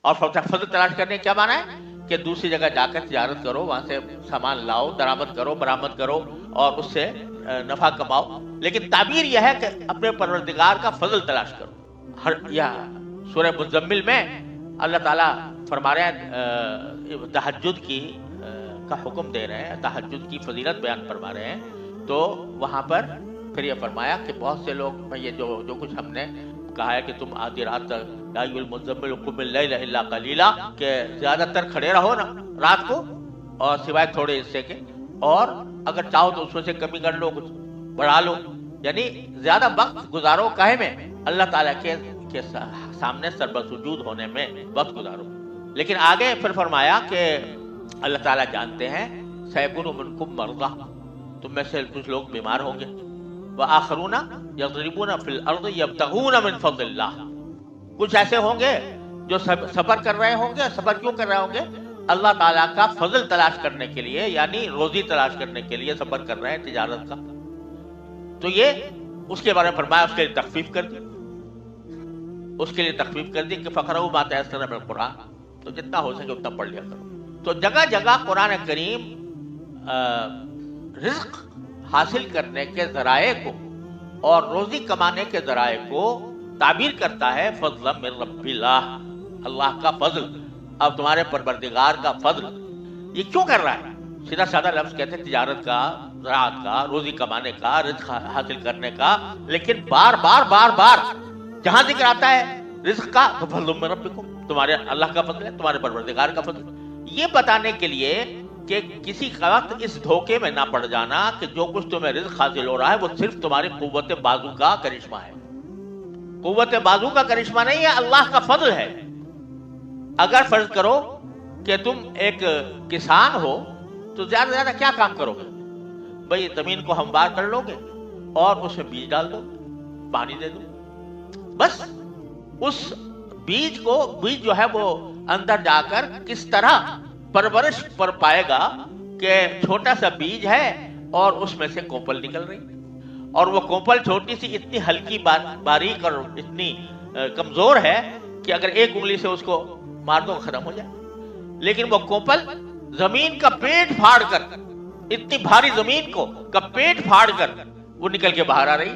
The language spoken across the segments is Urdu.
اور فضل تلاش کرنے کیا مانا ہے کہ دوسری جگہ جا کر تجارت کرو، وہاں سے سامان لاؤ، درآمد کرو، برآمد کرو اور اس سے نفع کماؤ، لیکن تعبیر یہ ہے کہ اپنے پروردگار کا فضل تلاش کرو۔ سورہ مزمل میں اللہ تعالیٰ فرما رہے ہیں تہجد کی کا حکم دے رہے ہیں، تہجد کی فضیلت بیان فرما رہے ہیں، تو وہاں پر پھر یہ فرمایا کہ بہت سے لوگ یہ جو کچھ ہم نے کہا ہے کہ تم آدھی رات تک یا ایھا المزمل قم اللیل الا قلیلا، کہ زیادہ تر کھڑے رہو نا رات کو اور سوائے تھوڑے حصے کے، اور اگر چاہو تو اس میں سے کمی کر لو، کچھ بڑھا لو، یعنی زیادہ وقت گزارو کاہے میں؟ اللہ تعالیٰ کے سامنے سربسجود ہونے میں وقت گزارو۔ لیکن آگے پھر فرمایا کہ اللہ تعالیٰ جانتے ہیں سیکون منکم مرضی، تم میں سے کچھ لوگ بیمار ہوں گے، وآخرون یضربون فی الارض یبتغون من فضل اللہ، کچھ ایسے ہوں گے جو سفر کر رہے ہوں گے۔ سفر کیوں کر رہے ہوں گے؟ اللہ تعالیٰ کا فضل تلاش کرنے کے لیے، یعنی روزی تلاش کرنے کے لیے سفر کر رہے ہیں، تجارت کا۔ تو یہ اس کے بارے میں فرمایا، اس کے لیے تخفیف کر دی، اس کے لیے تخفیف کر دی کہ فقرؤوا ما تیسر من القرآن، تو جتنا ہو سکے اتنا پڑھ لیا کرو۔ تو جگہ جگہ قرآن کریم رزق حاصل کرنے کے ذرائع کو اور روزی کمانے کے ذرائع کو تعبیر کرتا ہے فضل من رب اللہ، اللہ کا فضل، اب تمہارے پروردگار کا فضل۔ یہ کیوں کر رہا ہے؟ سیدھا سادہ لفظ کہتے ہیں تجارت کا، زراعت کا، روزی کمانے کا، رزق حاصل کرنے کا، لیکن بار بار جہاں ذکر آتا ہے رزق کا تو فضل من ربکم، تمہارے اللہ کا فضل ہے، تمہارے پروردگار کا فضل، یہ بتانے کے لیے کہ کسی وقت اس دھوکے میں نہ پڑ جانا کہ جو کچھ تمہیں رزق حاصل ہو رہا ہے وہ صرف تمہاری قوت بازو کا کرشمہ ہے۔ قوت بازو کا کرشمہ نہیں ہے، اللہ کا فضل ہے۔ اگر فرض کرو کہ تم ایک کسان ہو تو زیادہ سے زیادہ کیا کام کرو گے؟ بھئی زمین کو ہموار کر لو گے اور اس میں بیج ڈال دو، پانی دے دو، بس۔ اس بیج جو ہے وہ اندر جا کر کس طرح پرورش پر پائے گا کہ چھوٹا سا بیج ہے اور اس میں سے کوپل نکل رہی، اور وہ کوپل چھوٹی سی اتنی ہلکی باریک اور اتنی کمزور ہے کہ اگر ایک انگلی سے اس کو مار دو ختم ہو جائے، لیکن وہ کوپل زمین کا پیٹ پھاڑ کر، اتنی بھاری زمین کا پیٹ پھاڑ کر وہ نکل کے باہر آ رہی،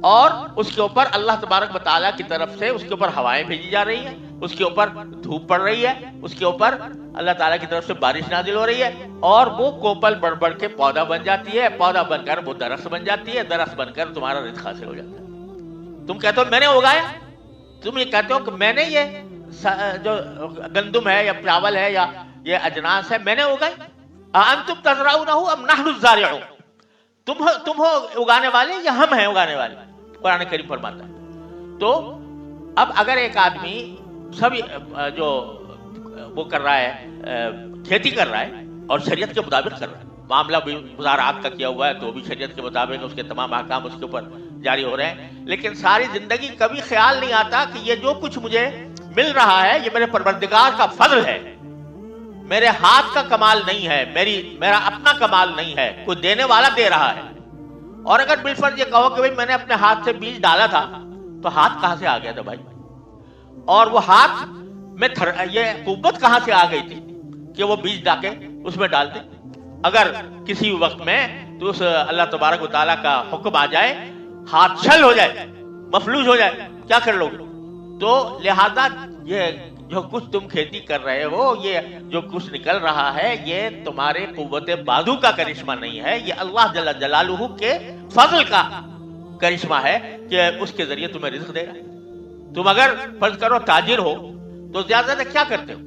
اور اس کے اوپر اللہ تبارک و تعالیٰ کی طرف سے اس کے اوپر ہوائیں بھیجی جا رہی ہیں، اس کے اوپر دھوپ پڑ رہی ہے، اس کے اوپر اللہ تعالیٰ کی طرف سے بارش نازل ہو رہی ہے، اور وہ کوپل بڑھ بڑھ کے پودا بن جاتی ہے، پودا بن کر وہ درخت بن جاتی ہے، درخت بن کر تمہارا رزق حاصل ہو جاتا ہے۔ تم کہتے ہو میں نے اگایا، تم یہ کہتے ہو کہ میں نے یہ جو گندم ہے یا چاول ہے یا یہ اجناس ہے میں نے اگائی، انتم تزرعونہ ام نحن الزارعون، تم ہو اگانے والے یا ہم ہیں اگانے والے، قرآن کریم فرماتا ہے۔ تو اب اگر ایک آدمی سب جو وہ کر رہا ہے، کھیتی کر رہا ہے اور شریعت کے مطابق کر رہا ہے، معاملہ بھی مزارعات کا کیا ہوا ہے تو بھی شریعت کے مطابق اس کے تمام احکام اس کے اوپر جاری ہو رہے ہیں، لیکن ساری زندگی کبھی خیال نہیں آتا کہ یہ جو کچھ مجھے مل رہا ہے یہ میرے پروردگار کا فضل ہے، میرے ہاتھ کا کمال نہیں ہے، میرا اپنا کمال نہیں ہے، کوئی دینے والا دے رہا ہے۔ اور اگر بالفرض یہ کہو کہ بھئی میں نے اپنے ہاتھ سے بیج ڈالا تھا، تو ہاتھ کہاں سے آ گیا تھا بھائی؟ اور وہ ہاتھ میں یہ قوت کہاں سے آ گئی تھی کہ وہ بیج ڈا کے اس میں ڈالتے؟ اگر کسی وقت میں تو اس اللہ تبارک و تعالیٰ کا حکم آ جائے، ہاتھ چھل ہو جائے، مفلوج ہو جائے، کیا کر لو گے؟ تو لہذا یہ جو کچھ تم کھیتی کر رہے ہو، یہ جو کچھ نکل رہا ہے، یہ تمہارے قوت بازو کا کرشمہ نہیں ہے، یہ اللہ جل جلالہ کے فضل کا کرشمہ ہے کہ اس کے ذریعے تمہیں رزق دے رہا ہے۔ تم اگر فرض کرو تاجر ہو تو زیادہ زیادہ کیا کرتے ہو؟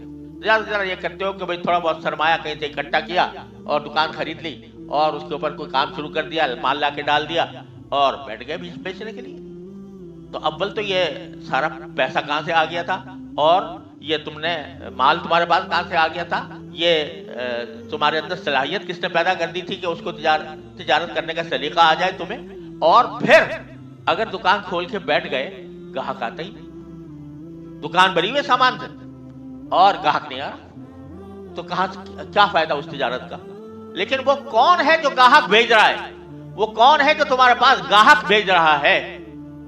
زیادہ سے زیادہ یہ کرتے ہو کہ بھئی تھوڑا بہت سرمایہ کہیں سے اکٹھا کیا اور دکان خرید لی اور اس کے اوپر کوئی کام شروع کر دیا، مال لا کے ڈال دیا اور بیٹھ گئے بیچنے کے لیے۔ تو اول تو یہ سارا پیسہ کہاں سے آ گیا تھا، اور یہ تم نے مال تمہارے پاس کہاں سے آ گیا تھا، یہ تمہارے اندر صلاحیت کس نے پیدا کر دی تھی کہ اس کو تجارت کرنے کا سلیقہ آ جائے تمہیں؟ اور پھر اگر دکان کھول کے بیٹھ گئے، گاہک آتا ہی نہیں، دکان بھری ہوئے سامان سے اور گاہک نہیں آ رہا، تو کہاں کیا فائدہ اس تجارت کا؟ لیکن وہ کون ہے جو گاہک بھیج رہا ہے؟ وہ کون ہے جو تمہارے پاس گاہک بھیج رہا ہے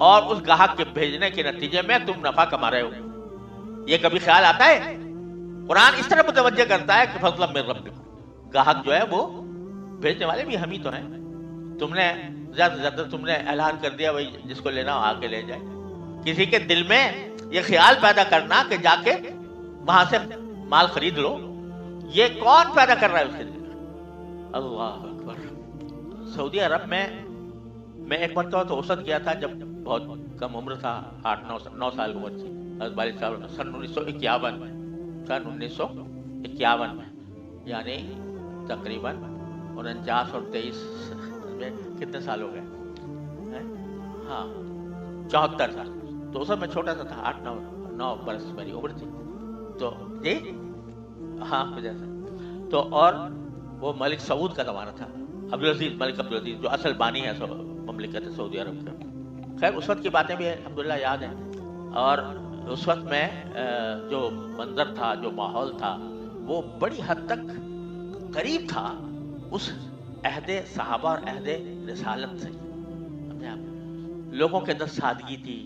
اور اس گاہک کے بھیجنے کے نتیجے میں تم نفع کما رہے ہو؟ یہ کبھی خیال آتا ہے؟ قرآن اس طرح متوجہ کرتا ہے کہ فضلا من ربکم، گاہک جو ہے وہ بھیجنے والے بھی ہم ہی تو ہیں. تم نے زیادہ سے زیادہ تم نے اعلان کر دیا بھائی جس کو لینا ہو آ کے لے جائے. کسی کے دل میں یہ خیال پیدا کرنا کہ جا کے وہاں سے مال خرید لو، یہ کون پیدا کر رہا ہے اس کے دل میں؟ اللہ اکبر. سعودی عرب میں ایک مرتبہ تو اوسط گیا تھا جب بہت کم عمر تھا، 8-9 سال عمر تھی. حضرت والد صاحب سن 1951 میں، یعنی تقریباً 49 اور 23 میں کتنے سال ہو گئے؟ ہاں 74 سال. تو اس میں چھوٹا سا تھا، 8-9 برس میری عمر تھی. تو جی ہاں وجہ سے تو، اور وہ ملک سعود کا زمانہ تھا، عبدالعزیز، ملک عبدالعزیز جو اصل بانی ہے مملکت سعودی عرب کا. خیر اس وقت کی باتیں بھی الحمدللہ یاد ہیں. اور اس وقت میں جو منظر تھا، جو ماحول تھا، وہ بڑی حد تک قریب تھا اس عہد صحابہ اور عہد رسالت سے. لوگوں کے اندر سادگی تھی،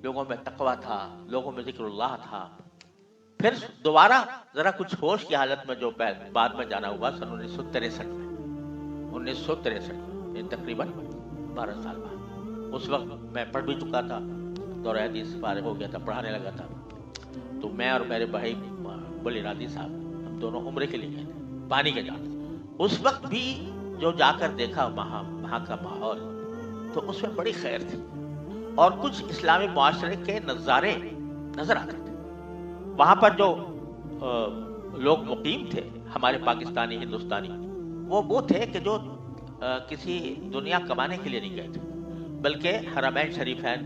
لوگوں میں تقویٰ تھا، لوگوں میں ذکر اللہ تھا. پھر دوبارہ ذرا کچھ ہوش کی حالت میں جو بعد میں جانا ہوا سن 1963 میں، تقریباً 12 سال بعد. اس وقت میں پڑھ بھی چکا تھا، دورہ حدیث فارغ ہو گیا تھا، پڑھانے لگا تھا. تو میں اور میرے بھائی بلی راضی صاحب ہم دونوں عمرے کے لیے گئے تھے پانی کے جانے. اس وقت بھی جو جا کر دیکھا وہاں کا ماحول، تو اس میں بڑی خیر تھی اور کچھ اسلامی معاشرے کے نظارے نظر آتے تھے. وہاں پر جو لوگ مقیم تھے ہمارے پاکستانی ہندوستانی، وہ تھے کہ جو کسی دنیا کمانے کے لیے نہیں گئے تھے، بلکہ حرمین شریفین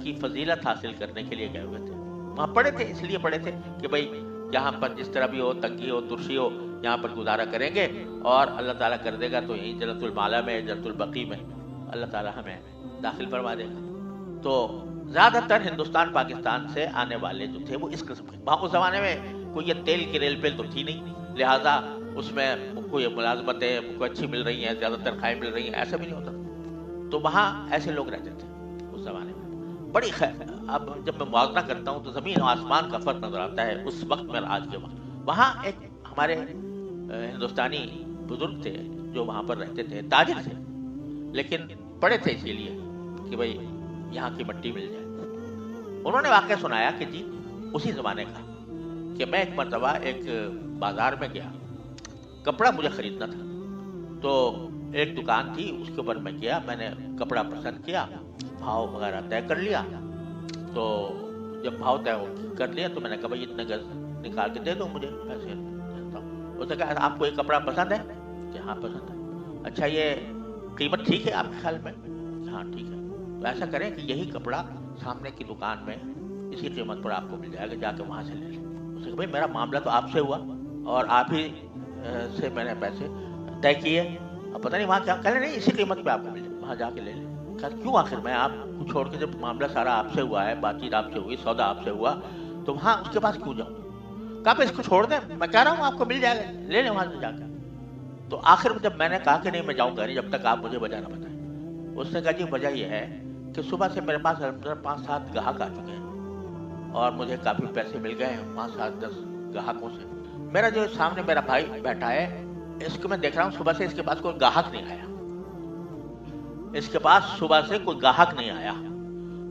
کی فضیلت حاصل کرنے کے لیے گئے ہوئے تھے. وہاں پڑے تھے، اس لیے پڑے تھے کہ بھئی یہاں پر جس طرح بھی ہو، تنگی ہو، ترشی ہو، یہاں پر گزارا کریں گے اور اللہ تعالیٰ کر دے گا تو یہیں جنت المعلا میں، جنت البقیع میں اللہ تعالیٰ ہمیں داخل فرما دے گا. تو زیادہ تر ہندوستان پاکستان سے آنے والے جو تھے وہ اس قسم کے. وہاں اس زمانے میں کوئی یہ تیل کی ریل پیل تو تھی نہیں، لہٰذا اس میں کوئی ملازمتیں کوئی اچھی مل رہی ہیں، زیادہ تنخواہیں مل رہی ہیں، ایسا بھی نہیں ہوتا. تو وہاں ایسے لوگ رہتے تھے اس زمانے میں. بڑی خیر. اب جب میں موازنہ کرتا ہوں تو زمین و آسمان کا فرق نظر آتا ہے اس وقت میں اور آج کے وقت. وہاں ایک ہمارے ہندوستانی بزرگ تھے جو وہاں پر رہتے تھے، تاجر تھے، لیکن پڑے تھے اسی لیے کہ بھئی یہاں کی مٹی مل جائے. انہوں نے واقعہ سنایا کہ جی اسی زمانے کا کہ میں ایک مرتبہ ایک بازار میں گیا، کپڑا مجھے خریدنا تھا. تو ایک دکان تھی، اس کے اوپر میں گیا، میں نے کپڑا پسند کیا، بھاؤ وغیرہ طے کر لیا. تو جب بھاؤ طے کر لیا تو میں نے کہا بھائی اتنے گز نکال کے دے دو مجھے پیسے دیتا ہوں. اس نے کہا آپ کو یہ کپڑا پسند ہے؟ کہ ہاں پسند ہے. اچھا یہ قیمت ٹھیک ہے آپ کے خیال میں؟ ہاں ٹھیک ہے. تو ایسا کریں کہ یہی کپڑا سامنے کی دکان میں اسی قیمت پر آپ کو مل جائے گا، جا کے وہاں سے لے لیں. اس نے کہا بھائی میرا معاملہ تو آپ سے ہوا اور آپ ہی سے میں نے پیسے طے کیے، اب پتہ نہیں وہاں کیا. کہہ نہیں اسی قیمت پہ آپ کو مل جائے، وہاں جا کے لے لیں. کہا کیوں؟ آخر میں آپ کو چھوڑ کے جب معاملہ سارا آپ سے ہوا ہے، بات چیت آپ سے ہوئی، سودا آپ سے ہوا، تو وہاں اس کے پاس کیوں جاؤں؟ کہا پہ اس کو چھوڑ دیں، میں کہہ رہا ہوں آپ کو مل جائے گا، لے لیں وہاں سے جا کر. تو آخر میں جب میں نے کہا کہ نہیں میں جاؤں گا نہیں جب تک آپ مجھے وجہ نہ بتائیں. اس نے کہا جی وجہ یہ ہے کہ صبح سے میرے پاس 5-7 گاہک آ چکے ہیں اور مجھے کافی پیسے مل گئے ہیں 5-7-10 گاہکوں سے. میرا جو سامنے میرا بھائی بیٹھا ہے، اس کو میں دیکھ رہا ہوں صبح سے اس کے پاس کوئی گاہک نہیں آیا، اس کے پاس صبح سے کوئی گاہک نہیں آیا.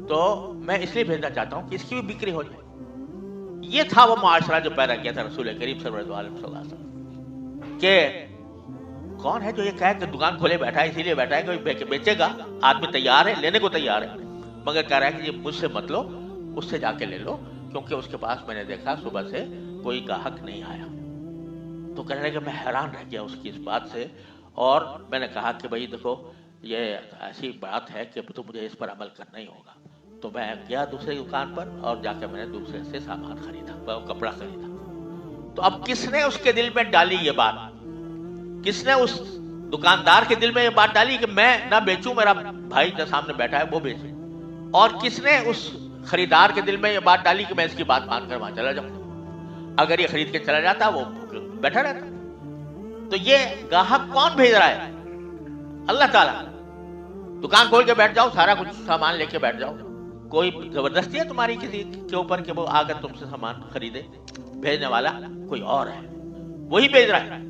تو میں اس لیے بھیجنا چاہتا ہوں کہ اس کی بھی بکری ہو جائے. یہ تھا وہ معاشرہ جو پیدا کیا تھا رسول کریم صلی اللہ علیہ وسلم کہ کون ہے جو یہ کہے کہ دکان کھولے بیٹھا ہے اسی لیے بیٹھا ہے کہ بیچے گا، آدمی تیار ہے لینے کو تیار ہے، مگر کہہ رہا ہے کہ یہ مجھ سے مت لو، اس سے جا کے لے لو، کیونکہ اس کے پاس میں نے دیکھا صبح سے کوئی گاہک نہیں آیا. تو کہنے لگا کہ میں حیران رہ گیا اس کی اس بات سے. اور میں نے کہا کہ بھائی دیکھو یہ ایسی بات ہے کہ تو مجھے اس پر عمل کرنا ہی ہوگا. تو میں گیا دوسری دکان پر اور جا کے میں نے دوسرے سے سامان خریدا، کپڑا خریدا. تو اب کس نے اس کے دل میں ڈالی یہ بات؟ کس نے اس دکاندار کے دل میں یہ بات ڈالی کہ میں نہ بیچوں، میرا بھائی جو سامنے بیٹھا ہے وہ بیچے؟ اور کس نے اس خریدار کے دل میں یہ بات ڈالی کہ میں اس کی بات مان کر وہاں چلا جاؤں؟ اگر یہ خرید کے چلا جاتا وہ بیٹھا رہتا. تو یہ گاہک کون بھیج رہا ہے؟ اللہ تعالیٰ. دکان کھول کے بیٹھ جاؤ، سارا کچھ سامان لے کے بیٹھ جاؤ، کوئی زبردستی ہے تمہاری کسی کے اوپر کہ وہ آ کر تم سے سامان خریدے؟ بھیجنے والا کوئی اور ہے، وہی بھیج رہا ہے۔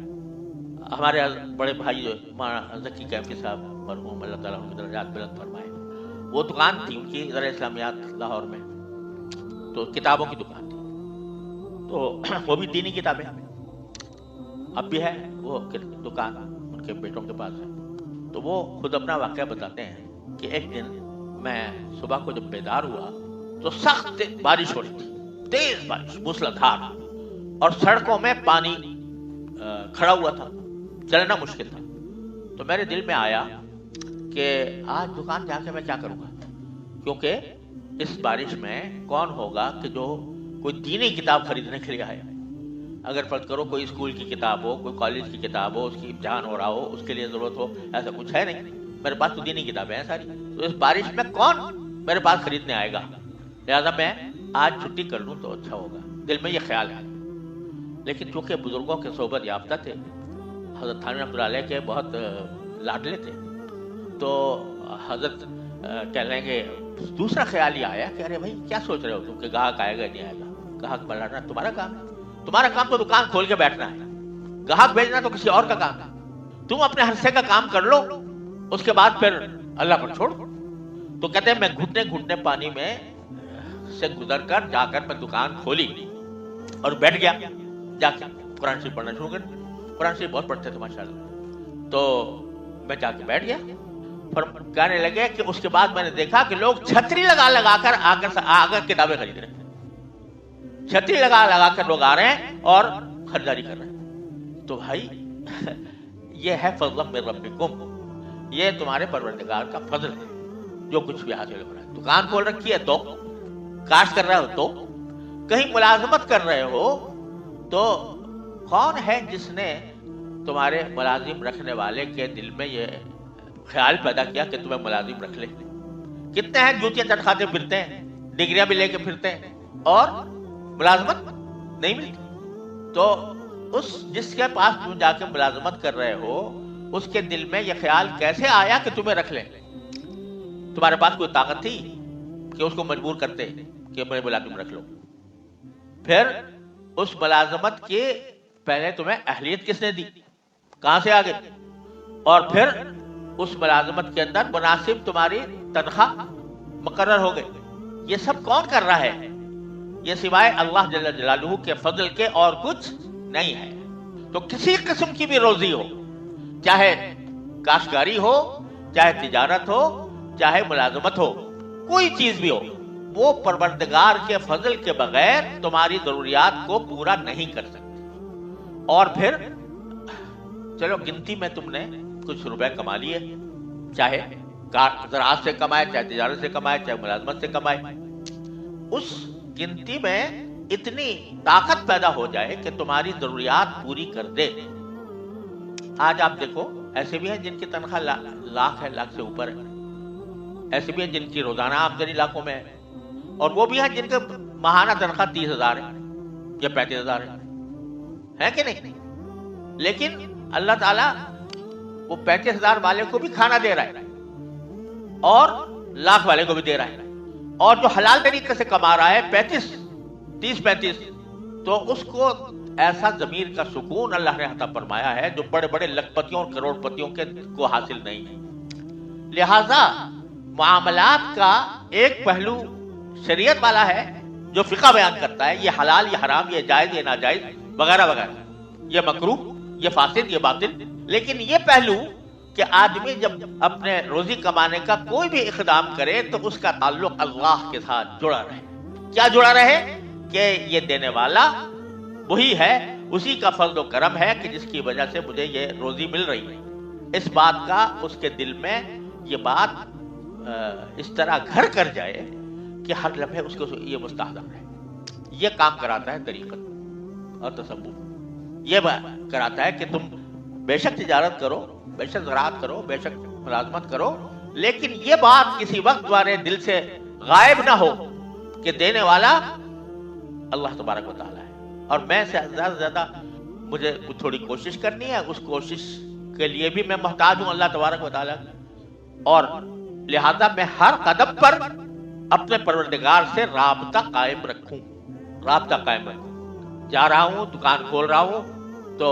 ہمارے بڑے بھائی جو مولانا ذکی کیفی صاحب مرحوم، اللہ تعالیٰ ان کی درجات بلند فرمائے، وہ دکان تھی ان کی ذرا اسلامیات لاہور میں، تو کتابوں کی دکان تھی، تو وہ بھی دینی کتابیں اب بھی ہے وہ دکان ان کے بیٹوں کے پاس ہے۔ تو وہ خود اپنا واقعہ بتاتے ہیں کہ ایک دن میں صبح کو جب بیدار ہوا تو سخت بارش ہو رہی تھی، تیز بارش موسلادھار، اور سڑکوں میں پانی کھڑا ہوا تھا، چلنا مشکل تھا۔ تو میرے دل میں آیا کہ آج دکان جا کے میں کیا کروں گا، کیونکہ اس بارش میں کون ہوگا کہ جو کوئی دینی کتاب خریدنے کے لیے آیا۔ اگر فرض کرو کوئی اسکول کی کتاب ہو، کوئی کالج کی کتاب ہو، اس کی امتحان ہو رہا ہو، اس کے لیے ضرورت ہو، ایسا کچھ ہے نہیں، میرے پاس تو دینی کتابیں ہیں ساری، تو اس بارش میں کون میرے پاس خریدنے آئے گا، لہٰذا میں آج چھٹی کر لوں تو اچھا ہوگا، دل میں یہ خیال ہے۔ لیکن چونکہ بزرگوں کے صحبت یافتہ تھے، حضرت تھانوی رحمۃ اللہ علیہ کے بہت لاڈلے تھے، تو حضرت کہہ لیں گے دوسرا خیال یہ آیا کہ ارے بھائی کیا سوچ رہے ہو تم کہ گاہک آئے گا نہیں آئے گا، گاہک بڑھانا تمہارا کام ہے، تمہارا کام تو دکان کھول کے بیٹھنا ہے، گاہک بھیجنا تو کسی اور کا کام ہے، تم اپنے حصے کا کام کر لو، اس کے بعد پھر اللہ پر چھوڑ۔ تو کہتے ہیں میں گھٹنے گھٹنے پانی میں سے گزر کر جا کر میں دکان کھولی اور بیٹھ گیا، جا کے قرآن شریف پڑھنا شروع کر، قرآن شریف بہت پڑھتے تھے ماشاءاللہ، تو میں جا کے بیٹھ گیا، اور کہنے لگے کہ اس کے بعد میں نے دیکھا کہ لوگ چھتری لگا لگا کر آ کر کتابیں خرید رہے ہیں، چھتری لگا لگا کر لوگ آ رہے ہیں اور خریداری کر رہے ہیں۔ تو بھائی یہ ہے فضل من ربکم، یہ تمہارے پروردگار کا فضل ہے جو کچھ بھی حاصل ہو رہا ہے۔ دکان کھول رکھی ہے تو، کاشت کر رہے ہو تو، کہیں ملازمت کر رہے ہو تو، کون ہے جس نے تمہارے ملازم رکھنے والے کے دل میں یہ خیال پیدا کیا کہ تمہیں ملازم رکھ لے؟ کتنے ہیں جوتیاں چٹکھاتے پھرتے ہیں، ڈگریاں بھی لے کے پھرتے ہیں اور ملازمت نہیں ملتی۔ تو اس جس کے پاس تم جا کے ملازمت کر رہے ہو، اس کے دل میں یہ خیال کیسے آیا کہ تمہیں رکھ لیں؟ تمہارے پاس کوئی طاقت تھی کہ اس کو مجبور کرتے کہ میرے ملازم رکھ لو؟ پھر اس ملازمت کے پہلے تمہیں اہلیت کس نے دی، کہاں سے آ گئی؟ اور پھر اس ملازمت کے اندر مناسب تمہاری تنخواہ مقرر ہو گئی۔ یہ سب کون کر رہا ہے؟ یہ سوائے اللہ جل جلالہ کے فضل کے اور کچھ نہیں ہے۔ تو کسی قسم کی بھی روزی ہو، چاہے کاشتکاری ہو، چاہے تجارت ہو، چاہے ملازمت ہو، کوئی چیز بھی ہو، وہ پروردگار کے فضل کے بغیر تمہاری ضروریات کو پورا نہیں کر سکتی۔ اور پھر چلو گنتی میں تم نے کچھ روپے کما لیے، چاہے زراعت سے کمائے، چاہے تجارت سے کمائے، چاہے ملازمت سے کمائے، اس گنتی میں اتنی طاقت پیدا ہو جائے کہ تمہاری ضروریات پوری کر دے۔ آج آپ دیکھو ایسے بھی ہیں جن کی تنخواہ لاکھ ہے، لاکھ سے اوپر ہے، ایسے بھی ہیں جن کی روزانہ آمدنی لاکھوں میں ہے، اور وہ بھی ہیں جن کے ماہانہ تنخواہ 30,000 ہے یا 35,000 ہے کہ نہیں؟ لیکن اللہ تعالیٰ وہ 35,000 والے کو بھی کھانا دے رہا ہے اور لاکھ والے کو بھی دے رہا ہے، اور جو حلال طریقے سے کما رہا ہے 30-35، تو اس کو ایسا ضمیر کا سکون اللہ نے عطا فرمایا ہے جو بڑے بڑے لکھ پتیوں اور کروڑ پتیوں کے کو حاصل نہیں ہے۔ لہذا معاملات کا ایک پہلو شریعت والا ہے جو فقہ بیان کرتا ہے، یہ حلال، یہ حرام، یہ جائز، یہ ناجائز وغیرہ وغیرہ، یہ مکروہ، یہ فاسد، یہ باطل۔ لیکن یہ پہلو کہ آدمی جب اپنے روزی کمانے کا کوئی بھی اقدام کرے تو اس کا تعلق اللہ کے ساتھ جڑا رہے۔ کیا جڑا رہے؟ کہ یہ دینے والا وہی ہے، اسی کا فضل و کرم ہے کہ جس کی وجہ سے مجھے یہ روزی مل رہی ہے۔ اس بات کا اس کے دل میں یہ بات اس طرح گھر کر جائے کہ ہر لمحے اس کو یہ مستحضر ہے۔ یہ کام کراتا ہے طریقت اور تصوف، یہ کراتا ہے کہ تم بے شک تجارت کرو، بے شک زراعت کرو، بے شک ملازمت کرو، لیکن یہ بات کسی وقت تمہارے دل سے غائب نہ ہو کہ دینے والا اللہ تبارک و تعالیٰ ہے، اور میں سے زیادہ سے زیادہ مجھے تھوڑی کوشش کرنی ہے، اس کوشش کے لیے بھی میں محتاج ہوں اللہ تبارک و تعالیٰ کی، اور لہذا میں ہر قدم پر اپنے پروردگار سے رابطہ قائم رکھوں، رابطہ قائم رکھوں. جا رہا ہوں، دکان کھول رہا ہوں، تو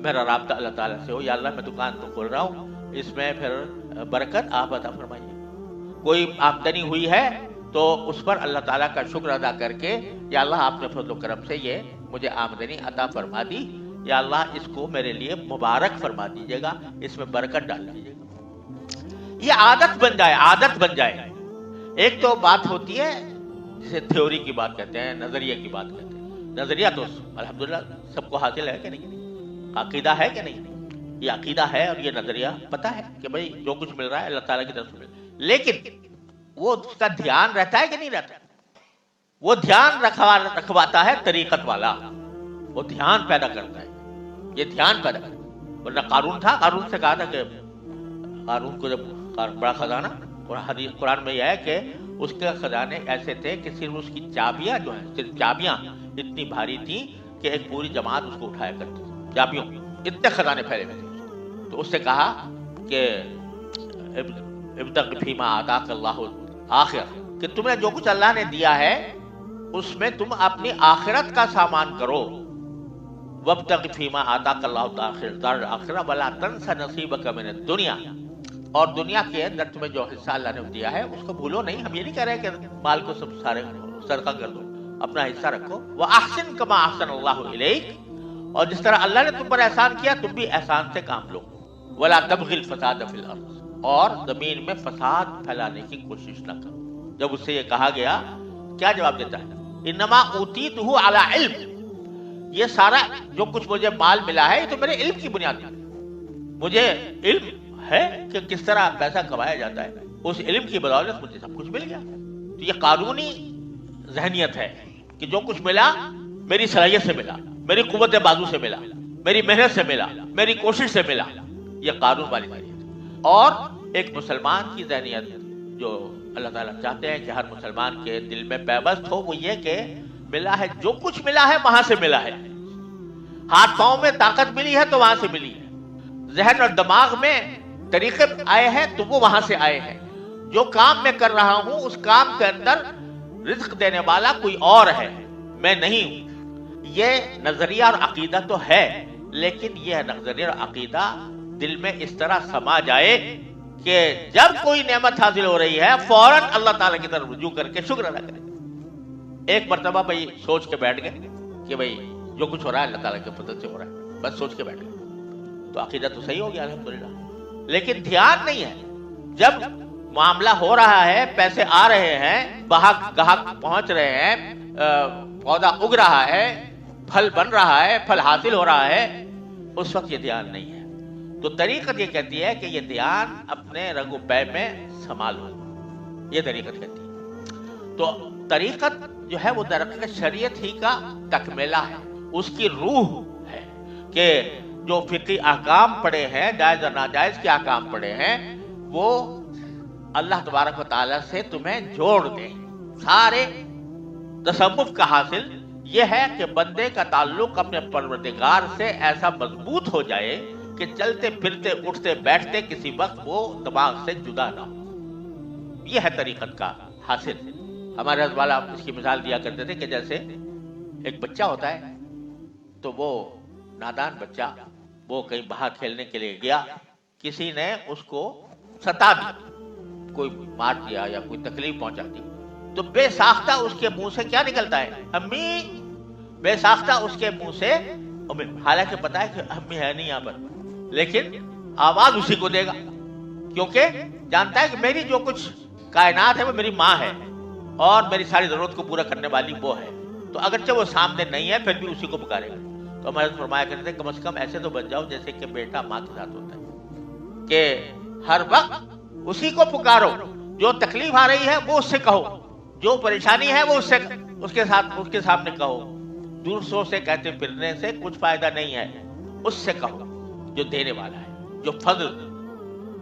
میرا رابطہ اللہ تعالیٰ سے ہو. یا اللہ میں دکان تو کھول رہا ہوں، اس میں پھر برکت آپ عطا فرمائیے. کوئی آمدنی ہوئی ہے تو اس پر اللہ تعالیٰ کا شکر ادا کر کے یا اللہ آپ نے فضل و کرم سے یہ مجھے آمدنی عطا فرما دی، یا اللہ اس کو میرے لیے مبارک فرما دیجیے گا، اس میں برکت ڈال دیجیے گا. یہ عادت بن جائے، عادت بن جائے. ایک تو بات ہوتی ہے جسے تھیوری کی بات کہتے ہیں، نظریے کی بات کہتے ہیں. نظریہ تو الحمدللہ سب کو حاصل ہے کہ نہیں، عقیدہ ہے کہ نہیں. یہ عقیدہ ہے اور یہ نظریہ پتہ ہے کہ بھئی جو کچھ مل رہا ہے اللہ تعالیٰ کی طرف سے مل رہا ہے. لیکن وہ اس کا دھیان رہتا ہے کہ نہیں رہتا؟ وہ دھیان رکھواتا ہے طریقت والا، وہ دھیان پیدا کرتا ہے. یہ دھیان پیدا کرتا ہے. ورنہ قارون تھا، قارون سے کہا تھا کہ قارون کو جب بڑا خزانہ، قرآن میں یہ ہے کہ اس کے خزانے ایسے تھے کہ صرف اس کی چابیاں جو ہیں، صرف چابیاں اتنی بھاری تھیں کہ ایک پوری جماعت اس کو اٹھایا کرتی تھی. چابیوں اتنے خزانے پھیلے ہوئے تھے. تو اس سے کہا کہ ابتغ فیما آتاک اللہ آخر، کہ تمہیں جو کچھ اللہ نے دیا ہے اس میں تم اپنی آخرت کا سامان کرو. وابتغ فیما آتاک اللہ دار الآخرہ ولا تنس نصیبک من الدنیا، اور دنیا کے اندر تمہیں جو حصہ اللہ نے دیا ہے اس کو بھولو نہیں. ہم یہ نہیں کہہ رہے کہ مال کو سب سارے صدقہ کر دو، اپنا حصہ رکھو. وَأَحْسِن كَمَا أَحْسَنَ اللَّهُ إِلَيْكَ، اور جس طرح اللہ نے تم پر احسان کیا تم بھی احسان سے کام لو. وَلَا تَبْغِ الْفَسَادَ فِي الْأَرْضِ، اور زمین میں فساد پھیلانے کی کوشش نہ کرو. جب اس سے یہ کہا گیا کیا جواب دیتا ہے؟ انما اوتیتہ علی علم، یہ سارا جو کچھ مجھے مال ملا ہے یہ تو میرے علم کی بنیاد پر، مجھے علم ہے کہ کس طرح پیسہ کمایا جاتا ہے، اس علم کی بدولت مجھے سب کچھ مل گیا. تو یہ قانونی ذہنیت ہے کہ جو کچھ ملا میری صلاحیت سے ملا، میری قوت بازو سے ملا، میری محنت سے ملا، میری کوشش سے ملا. یہ قانون والی ذہنیت. اور ایک مسلمان کی ذہنیت جو اللہ تعالیٰ چاہتے ہیں کہ ہر مسلمان کے دل میں پیوست ہو، وہ یہ کہ ملا ہے، جو کچھ ملا ہے وہاں سے ملا ہے. ہاتھ پاؤں میں طاقت ملی ہے تو وہاں سے ملی ہے. ذہن اور دماغ میں طریقے آئے ہیں تو وہ وہاں سے آئے ہیں. جو کام میں کر رہا ہوں اس کام کے اندر رزق دینے والا کوئی اور ہے، میں نہیں ہوں. یہ نظریہ اور عقیدہ تو ہے، لیکن یہ نظریہ اور عقیدہ دل میں اس طرح سما جائے کہ جب کوئی نعمت حاصل ہو رہی ہے فوراً اللہ تعالیٰ کی طرف رجوع کر کے شکر ادا کرے. ایک مرتبہ بھائی سوچ کے بیٹھ گئے کہ بھئی جو کچھ ہو رہا ہے اللہ تعالیٰ کے فضل سے ہو رہا ہے، بس سوچ کے بیٹھ گئے تو عقیدہ تو صحیح ہو گیا الحمدللہ. لیکن دھیان نہیں ہے. جب معاملہ ہو رہا ہے، پیسے آ رہے ہیں، گاہک پہنچ رہے ہیں، پودا اگ رہا ہے، پھل بن رہا ہے، پھل حاصل ہو رہا ہے، اس وقت یہ دھیان نہیں ہے. تو طریقت یہ کہتی ہے کہ یہ دھیان اپنے رگ و پے میں سنبھالو، یہ طریقت کہتی ہے. تو طریقت جو ہے وہ درحقیقت شریعت ہی کا تکملہ ہے، اس کی روح ہے کہ جو فقہی احکام پڑے ہیں، جائز اور ناجائز کے احکام پڑے ہیں، وہ اللہ تبارک و تعالیٰ سے تمہیں جوڑ دیں. سارے تصوف کا حاصل یہ ہے کہ بندے کا تعلق اپنے پروردگار سے ایسا مضبوط ہو جائے کہ چلتے پھرتے اٹھتے بیٹھتے کسی وقت وہ دماغ سے جدا نہ ہو. یہ ہے طریقت کا حاصل. ہمارے حضرت والا اس کی مثال دیا کرتے تھے کہ جیسے ایک بچہ ہوتا ہے تو وہ نادان بچہ وہ کہیں باہر کھیلنے کے لیے گیا، کسی نے اس کو ستا دی، کوئی مار دیا یا کوئی تکلیف پہنچا دی، تو بے ساختہ اس کے منہ سے کیا نکلتا ہے؟ امی. بے ساختہ اس کے منہ سے، حالانکہ پتا ہے کہ امی ہے نہیں یہاں پر، لیکن آواز اسی کو دے گا کیونکہ جانتا ہے کہ میری جو کچھ کائنات ہے وہ میری ماں ہے اور میری ساری ضرورت کو پورا کرنے والی وہ ہے. تو اگرچہ وہ سامنے نہیں ہے پھر بھی اسی کو پکارے گا. تو ہمارے فرمایا کرتے تھے کم از کم ایسے تو بن جاؤ جیسے کہ بیٹا ماں کے ساتھ ہوتا ہے، کہ ہر وقت اسی کو پکارو. جو تکلیف آ رہی ہے وہ اس سے کہو، جو پریشانی ہے وہ اس کے سامنے کہو. دوسروں سے کہتے پھرنے سے کچھ فائدہ نہیں ہے، اس سے کہو جو دینے والا ہے، جو فضل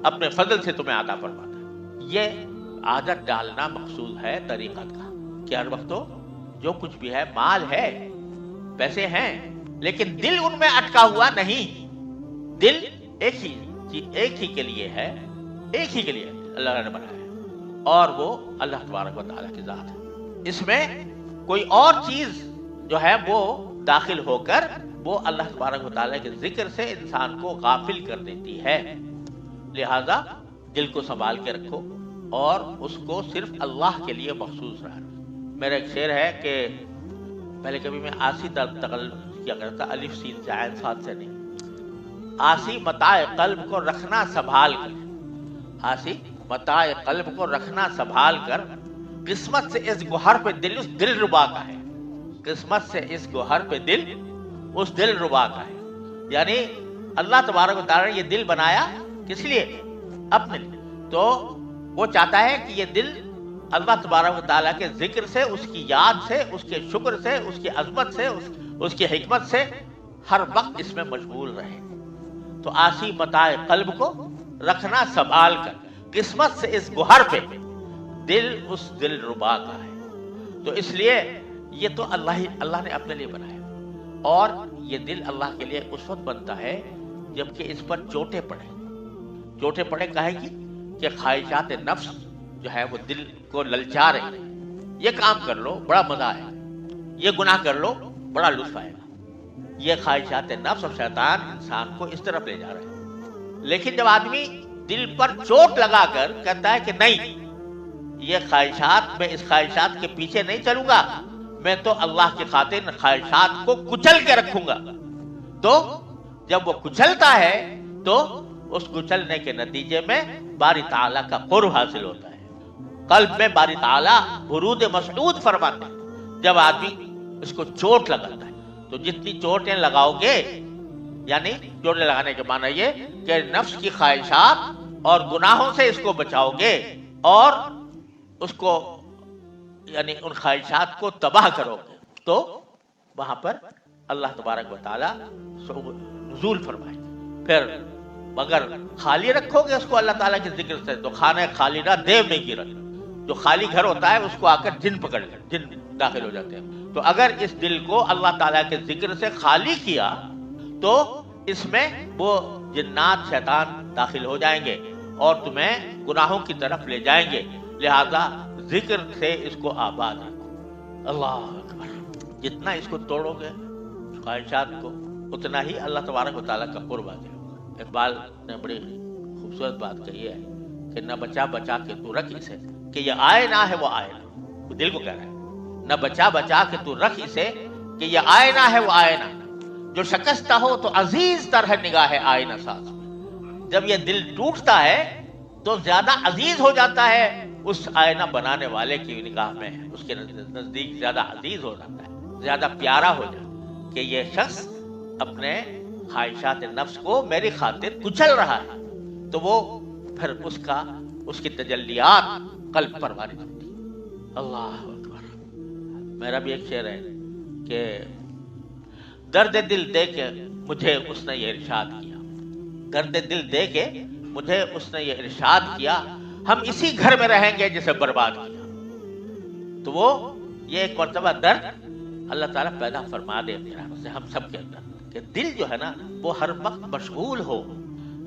اپنے فضل سے تمہیں عطا فرماتا ہے. یہ عادت ڈالنا مقصود ہے طریقت کا کہ ہر وقت تو جو کچھ بھی ہے، مال ہے، پیسے ہیں، لیکن دل ان میں اٹکا ہوا نہیں. دل ایک ہی کے لیے ہے، ایک ہی کے لیے اللہ نے بنایا ہے. اور وہ اللہ تبارک و تعالیٰ کی ذات ہے۔ اس میں کوئی اور چیز جو ہے وہ داخل ہو کر وہ اللہ تبارک و تعالیٰ کے ذکر سے انسان کو غافل کر دیتی ہے۔ لہذا دل کو سنبھال کے رکھو اور اس کو صرف اللہ کے لیے مخصوص رہنا۔ میرا ایک شعر ہے کہ پہلے کبھی میں آسی تقل کیا کرتا، الف سین سے عین صاد سے نہیں، آسی متاع قلب کو رکھنا سنبھال کر، آسی متاع قلب کو رکھنا سنبھال کر، قسمت سے اس گوہر پہ دل اس دل ربا کا ہے، قسمت سے اس گوہر پہ دل اس دل ربا کا ہے۔ یعنی اللہ تبارک و تعالیٰ نے یہ دل بنایا کس لیے؟ اپنے لیے۔ تو وہ چاہتا ہے کہ یہ دل اللہ تبارک و تعالیٰ کے ذکر سے، اس کی یاد سے، اس کے شکر سے، اس کی عظمت سے، اس کی حکمت سے ہر وقت اس میں مشغول رہے۔ تو آسی متاع قلب کو رکھنا سنبھال کر، قسمت سے اس گوہر پہ دل اس دل ربا کا ہے۔ تو اس لیے یہ تو اللہ نے اپنے لیے بنایا، اور یہ دل اللہ کے لیے اس وقت بنتا ہے جبکہ اس پر چوٹیں پڑے۔ چوٹیں پڑے کہے گی کہ خواہشات نفس جو ہے وہ دل کو للچا رہی ہے، یہ کام کر لو بڑا مزہ آئے گا، یہ گناہ کر لو بڑا لطف آئے گا۔ یہ خواہشات نفس اور شیطان انسان کو اس طرف لے جا رہے ہیں۔ لیکن جب آدمی دل پر چوٹ لگا کر کہتا ہے کہ نہیں، یہ خواہشات، میں اس خواہشات کے پیچھے نہیں چلوں گا، میں تو اللہ کی خاطر خواہشات کو کچل کے رکھوں گا، تو جب وہ کچلتا ہے تو اس کچلنے کے نتیجے میں باری تعالیٰ کا قرب حاصل ہوتا ہے۔ قلب میں باری تعالیٰ برود مسعود فرماتے ہیں جب آدمی اس کو چوٹ لگاتا ہے۔ تو جتنی چوٹیں لگاؤ گے، یعنی چوٹیں لگانے کے معنی یہ کہ نفس کی خواہشات اور گناہوں سے اس کو بچاؤ گے اور اس کو یعنی ان خواہشات کو تباہ کرو گے، تو وہاں پر اللہ تبارک و تعالیٰ نزول فرمائے۔ پھر اگر خالی رکھو گے اس کو اللہ تعالیٰ کے ذکر سے تو خانہ خالی نہ دیو نہیں گرا، جو خالی گھر ہوتا ہے اس کو آ کر جن پکڑ لے، جن داخل ہو جاتے ہیں۔ تو اگر اس دل کو اللہ تعالیٰ کے ذکر سے خالی کیا تو اس میں وہ جنات شیطان داخل ہو جائیں گے اور تمہیں گناہوں کی طرف لے جائیں گے۔ لہذا ذکر سے اس کو آباد رکھو۔ اللہ اکبر، جتنا اس کو توڑو گے خواہشات کو، اتنا ہی اللہ تبارک و تعالیٰ کا قرب آ جائے گا۔ اقبال نے بڑی خوبصورت بات کہی ہے کہ نہ بچا بچا کے تو رکھ اسے کہ یہ آئے نہ ہے وہ آئے نہ، وہ دل کو کہہ رہا ہے، نہ بچا بچا کے تو رکھ اسے کہ یہ آئے نہ ہے وہ آئے نہ، جو شکستہ ہو تو عزیز طرح نگاہ آئے نہ ساز۔ جب یہ دل ٹوٹتا ہے تو زیادہ عزیز ہو جاتا ہے اس آئینہ بنانے والے کی نگاہ میں، اس کے نزدیک زیادہ عزیز ہو جاتا ہے، زیادہ پیارا ہو جاتا ہے کہ یہ شخص اپنے خواہشات نفس کو میری خاطر کچل رہا ہے، تو وہ پھر اس کی تجلیات قلب پر وارد ہوتی ہے۔ اللہ اکبر۔ میرا بھی ایک شعر ہے کہ درد دل دے کے مجھے اس نے یہ ارشاد کیا، درد دل دے کے مجھے اس نے یہ ارشاد کیا، ہم اسی گھر میں رہیں گے جسے برباد کیا۔ تو وہ یہ ایک مرتبہ درد اللہ تعالیٰ پیدا فرما دے اپنی رحمت سے ہم سب کے اندر کہ دل جو ہے نا وہ ہر وقت مشغول ہو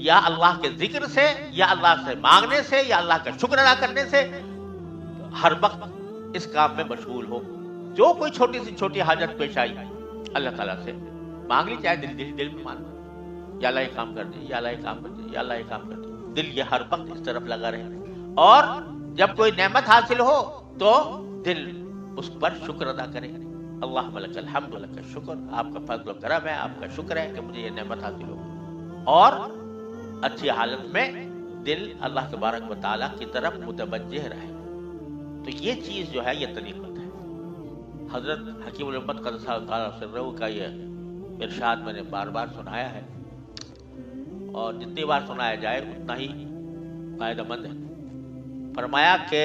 یا اللہ کے ذکر سے، یا اللہ سے مانگنے سے، یا اللہ کا شکر ادا کرنے سے، ہر وقت اس کام میں مشغول ہو۔ جو کوئی چھوٹی سی چھوٹی حاجت پیش آئی اللہ تعالیٰ سے مانگ لی، چاہے دل میں مان لو، یا اللہ یہ کام کر دے، یا اللہ یہ کام کر دے، یا اللہ یہ کام کر دے۔ دل یہ ہر وقت اس طرف لگا رہے، اور جب کوئی نعمت حاصل ہو تو دل اس پر شکر ادا کرے۔ اللہ لک الحمد لک الشکر، آپ کا فضل و کرم ہے، آپ کا شکر ہے کہ مجھے یہ نعمت حاصل ہو۔ اور اچھی حالت میں دل اللہ تبارک و تعالیٰ کی طرف متوجہ رہے۔ تو یہ چیز جو ہے یہ طریقت ہے۔ حضرت حکیم الامت قدس تعالیٰ سرہ کا یہ ارشاد میں نے بار بار سنایا ہے، اور جتنی بار سنایا جائے اتنا ہی فائدہ مند ہے۔ فرمایا کہ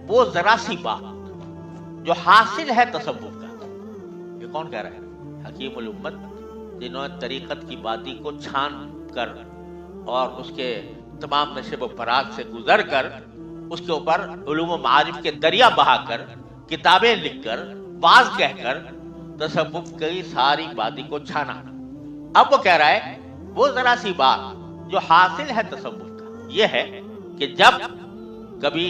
وہ ذرا سی بات جو حاصل ہے تصوف کا، یہ کون کہہ رہا ہے؟ حکیم الامت، جنہوں نے طریقت کی وادی کو چھان کر اور اس کے تمام نشیب و فراز سے گزر کر اس کے اوپر علوم و معارف کے دریا بہا کر، کتابیں لکھ کر، باز کہہ کر تصوف کی ساری وادی کو چھانا۔ اب وہ کہہ رہا ہے وہ ذرا سی بات جو حاصل ہے تصوف کا یہ ہے کہ جب کبھی